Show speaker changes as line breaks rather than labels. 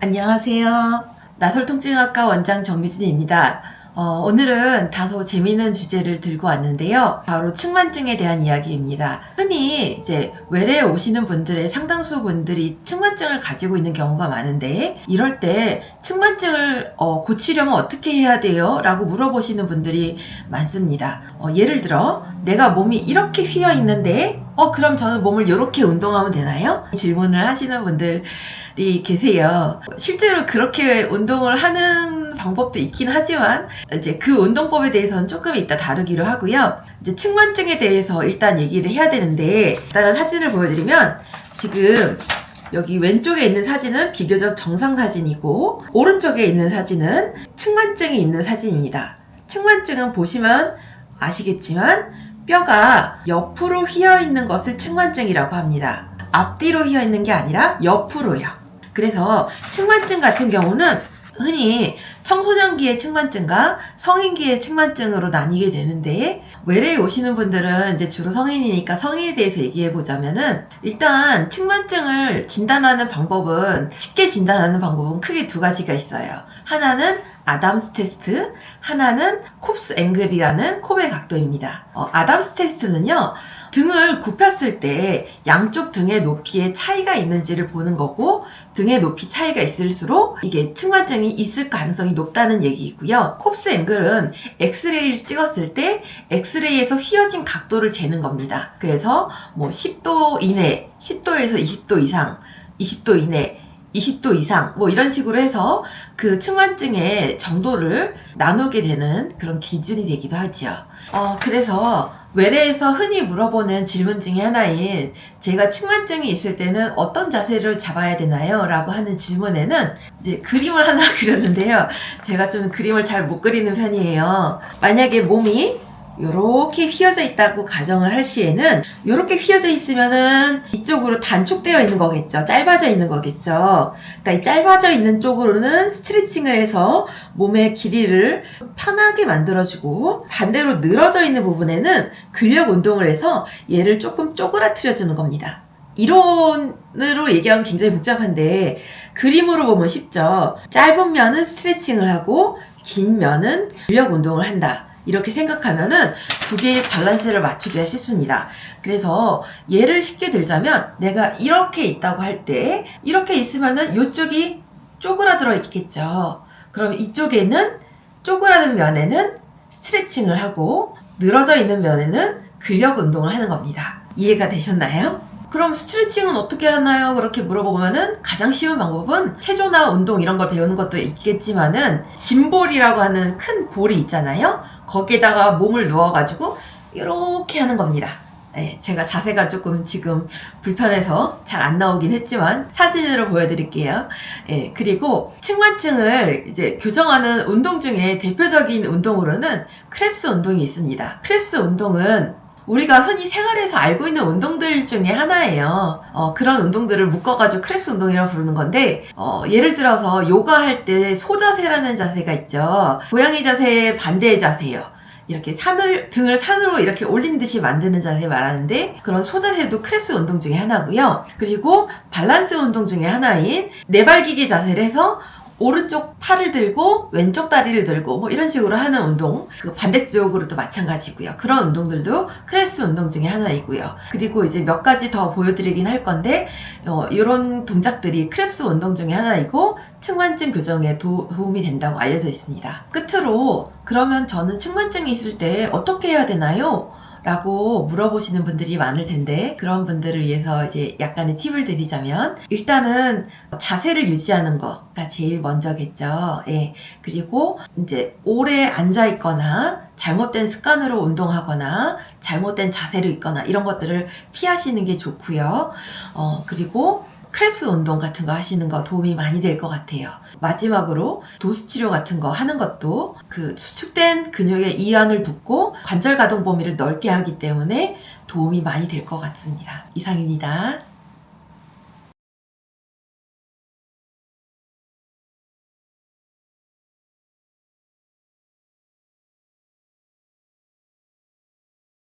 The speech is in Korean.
안녕하세요. 나설통증학과 원장 정유진입니다. 오늘은 다소 재미있는 주제를 들고 왔는데요. 바로 측만증에 대한 이야기입니다. 흔히 이제 외래에 오시는 분들의 상당수 분들이 측만증을 가지고 있는 경우가 많은데, 이럴 때 측만증을 고치려면 어떻게 해야 돼요? 라고 물어보시는 분들이 많습니다. 예를 들어 내가 몸이 이렇게 휘어 있는데 그럼 저는 몸을 이렇게 운동하면 되나요? 질문을 하시는 분들이 계세요. 실제로 그렇게 운동을 하는 방법도 있긴 하지만 이제 그 운동법에 대해서는 조금 이따 다루기로 하고요. 이제 측만증에 대해서 일단 얘기를 해야 되는데, 일단은 사진을 보여드리면 지금 여기 왼쪽에 있는 사진은 비교적 정상 사진이고, 오른쪽에 있는 사진은 측만증이 있는 사진입니다. 측만증은 보시면 아시겠지만 뼈가 옆으로 휘어 있는 것을 측만증이라고 합니다. 앞뒤로 휘어 있는 게 아니라 옆으로요. 그래서 측만증 같은 경우는 흔히 청소년기의 측만증과 성인기의 측만증으로 나뉘게 되는데, 외래에 오시는 분들은 이제 주로 성인이니까 성인에 대해서 얘기해 보자면은, 일단 측만증을 진단하는 방법은, 쉽게 진단하는 방법은 크게 두 가지가 있어요. 하나는 아담스 테스트, 하나는 콥스 앵글이라는 콥의 각도입니다. 아담스 테스트는요, 등을 굽혔을 때 양쪽 등의 높이에 차이가 있는지를 보는 거고, 등의 높이 차이가 있을수록 이게 측만증이 있을 가능성이 높다는 얘기이고요. 콥스 앵글은 엑스레이를 찍었을 때 엑스레이에서 휘어진 각도를 재는 겁니다. 그래서 뭐 10도 이내, 10도에서 20도 이상, 20도 이내, 20도 이상 뭐 이런 식으로 해서 그 측만증의 정도를 나누게 되는 그런 기준이 되기도 하지요. 그래서 외래에서 흔히 물어보는 질문 중에 하나인, 제가 측만증이 있을 때는 어떤 자세를 잡아야 되나요? 라고 하는 질문에는 이제 그림을 하나 그렸는데요. 제가 좀 그림을 잘 못 그리는 편이에요. 만약에 몸이 요렇게 휘어져 있다고 가정을 할 시에는, 요렇게 휘어져 있으면은 이쪽으로 단축되어 있는 거겠죠. 짧아져 있는 거겠죠. 그러니까 이 짧아져 있는 쪽으로는 스트레칭을 해서 몸의 길이를 편하게 만들어주고, 반대로 늘어져 있는 부분에는 근력 운동을 해서 얘를 조금 쪼그라뜨려 주는 겁니다. 이론으로 얘기하면 굉장히 복잡한데 그림으로 보면 쉽죠. 짧은 면은 스트레칭을 하고 긴 면은 근력 운동을 한다. 이렇게 생각하면은 두 개의 밸런스를 맞추기가 쉽습니다. 그래서 예를 쉽게 들자면, 내가 이렇게 있다고 할 때, 이렇게 있으면은 이쪽이 쪼그라들어 있겠죠. 그럼 이쪽에는, 쪼그라든 면에는 스트레칭을 하고, 늘어져 있는 면에는 근력 운동을 하는 겁니다. 이해가 되셨나요? 그럼 스트레칭은 어떻게 하나요? 그렇게 물어보면은 가장 쉬운 방법은, 체조나 운동 이런 걸 배우는 것도 있겠지만은 짐볼이라고 하는 큰 볼이 있잖아요. 거기에다가 몸을 누워가지고 이렇게 하는 겁니다. 제가 자세가 조금 지금 불편해서 잘 안 나오긴 했지만 사진으로 보여드릴게요. 그리고 측만증을 이제 교정하는 운동 중에 대표적인 운동으로는 크랩스 운동이 있습니다. 크랩스 운동은 우리가 흔히 생활에서 알고 있는 운동들 중에 하나예요. 그런 운동들을 묶어가지고 크랩스 운동이라고 부르는 건데, 예를 들어서 요가 할 때 소자세라는 자세가 있죠. 고양이 자세의 반대의 자세예요. 이렇게 등을 산으로 이렇게 올린 듯이 만드는 자세 말하는데, 그런 소자세도 크랩스 운동 중에 하나고요. 그리고 밸런스 운동 중에 하나인 네발기기 자세를 해서 오른쪽 팔을 들고 왼쪽 다리를 들고 뭐 이런 식으로 하는 운동, 그 반대쪽으로도 마찬가지고요. 그런 운동들도 크랩스 운동 중에 하나이고요. 그리고 이제 몇 가지 더 보여드리긴 할 건데, 이런 동작들이 크랩스 운동 중에 하나이고 측만증 교정에 도움이 된다고 알려져 있습니다. 끝으로, 그러면 저는 측만증이 있을 때 어떻게 해야 되나요? 라고 물어보시는 분들이 많을 텐데, 그런 분들을 위해서 이제 약간의 팁을 드리자면, 일단은 자세를 유지하는 거가 제일 먼저겠죠. 그리고 이제 오래 앉아 있거나 잘못된 습관으로 운동하거나 잘못된 자세로 있거나 이런 것들을 피하시는 게 좋고요. 그리고 크랩스 운동 같은 거 하시는 거 도움이 많이 될 것 같아요. 마지막으로 도수 치료 같은 거 하는 것도 그 수축된 근육의 이완을 돕고 관절 가동 범위를 넓게 하기 때문에 도움이 많이 될 것 같습니다. 이상입니다.